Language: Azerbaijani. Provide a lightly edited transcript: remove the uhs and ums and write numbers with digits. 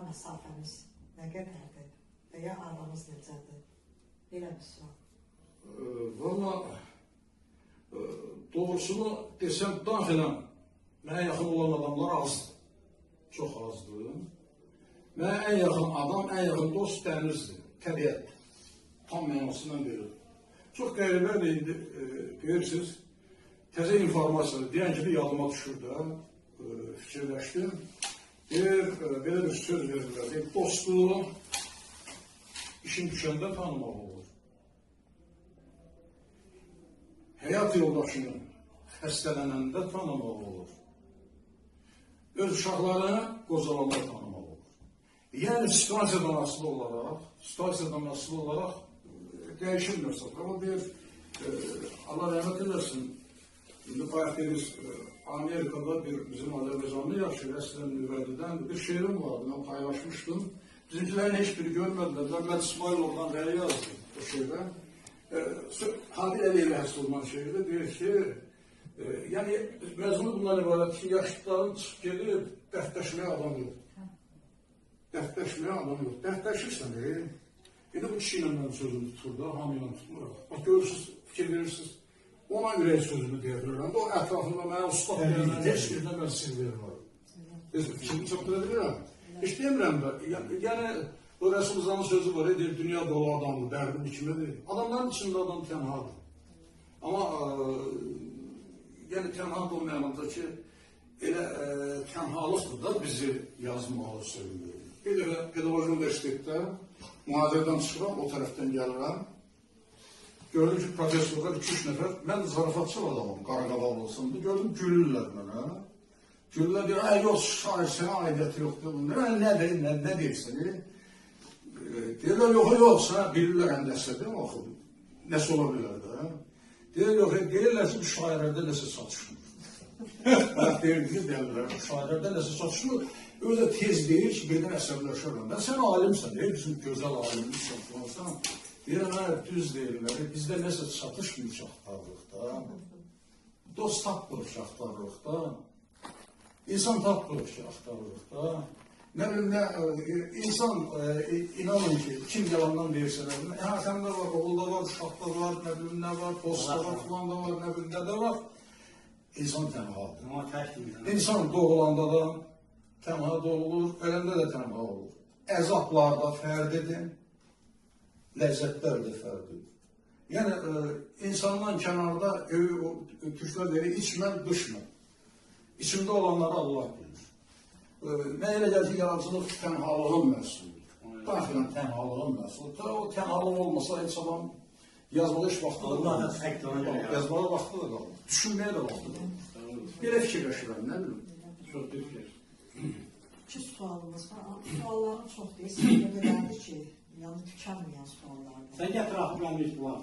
məsafəniz nə qədərdir və ya aranız necədir? Belə bir sual. Valla doğrusunu desəm, daxilən mənə yaxın olan adamlar azdır. Çox azdır. Mənə ən yaxın adam, ən yaxın dost dənizdir. Təbiət. Tam mənasından verir. Çox qəribədir indi, deyirsiniz, təzə informasiyadır. Deyən kimi yadıma düşür də, fikirləşdim. Belə bir söz verirlər. Dostluğu işin düşəndə tanımaq olur. Həyat yoldaşını xəstələnəndə tanımaq olur. Öz uşaqlarını qocalanda tanımaq olur. Yəni situasiyadan asılı olaraq dəyişilmirsə. Ama bir Allah rəhmət eləsin. İndi bayaq deriz, Amerikada bizim Azərbaycanlı yaxşı rəsmən nüvədidən bir şeirim vardı, mən paylaşmışdım. Bizimkilərin heç biri görmədilər. Məhəmməd İsmailovdan rəy yazdı o şeirə. Habil Əliyev həsr olunan şeirdə deyir ki, yəni məzunu bundan ibarət ki, yaşlıların çıxıb gelib, dərdləşməyə adam yox. Dərdləşməyə adam yox. Dərdləşirsən, yine bu kişiyle mən sözünü tutur da, hamıyla tutmuyor. Bak görürsünüz, fikir verirsiniz, ona ürək sözünü deyirlər. O ətrafında mənə ustad deyirlər, heç birdə mən siz verirəm. Fikrimi çox da bilirəm. Heç demirəm də, yəni, o Rəsulzanın sözü var, deyir, dünya dolu adamdır, dərdim kimidir. Adamların içində adam tənhadır. Amma, yəni, tənha da o mənada ki, elə tənhalıqdır da bizi yazmağı söylüyor. Bir də pedagojik universitetdə mühazirədən çıxıram, o tərəfdən gəlirəm. Gördüm ki, professorlar 2-3 nəfər, mən zarafatçıl adamım, qaraqabaq olsun. Gördüm, gülürlər mənə. Gülürlər deyir, yox, şair sənə aidiyyəti yoxdur. Nə deyirsən? Deyirlər, yox, sənə bilirlər əndəsədir, oxudu. Nəsə ola bilər də. Deyirlər ki, bu şairlərdə nəsə satışmır. Bayaq deyirlər, şairlərdə nəsə satışmır. Öyle tez deyir ki, birdən əsəbləşərəm. Ben sen alimsən, bizim gözəl alimimiz çoxlansan. Deyirəm, düz deyirlər, bizdə nəsə çatışmır axtarlıqda. Dost tapmırıq axtarlıqda. İnsan tapmırıq axtarlıqda. Nə bilim, insan, inanın ki, kim yalandan deyirsə, həmdə var, oğulda var, uşaqda var, nə bilim, nə var, dostda var, filan da var, nə bilim, nə də var. İnsan tənhadır. İnsan doğulanda da tənha da olur, öləndə də tənha olur. Əzablar da fərdidir, ləzzətlər də fərdidir. Yəni, insandan kənarda, türklər deyir, içmən, düşmən. İçimdə olanları Allah bilir. Mən elə gəlir ki, yaradıcılıq tənhalığın məhsuludur. Daxilən tənhalığın məhsuludur. O tənhalıq olmasa, heç adam yazmağa heç vaxtı da qalır. Yazmağa vaxtı da qalır. Düşünməyə də vaxtı da qalır. Belə fikirləşirəm, nə bilim? Çox fikir. İki sualımız var. Sualların çox deyil. Sizə qədərdir ki, yəni tükənməyən suallardır. Sən gətir axı, mən bir sual.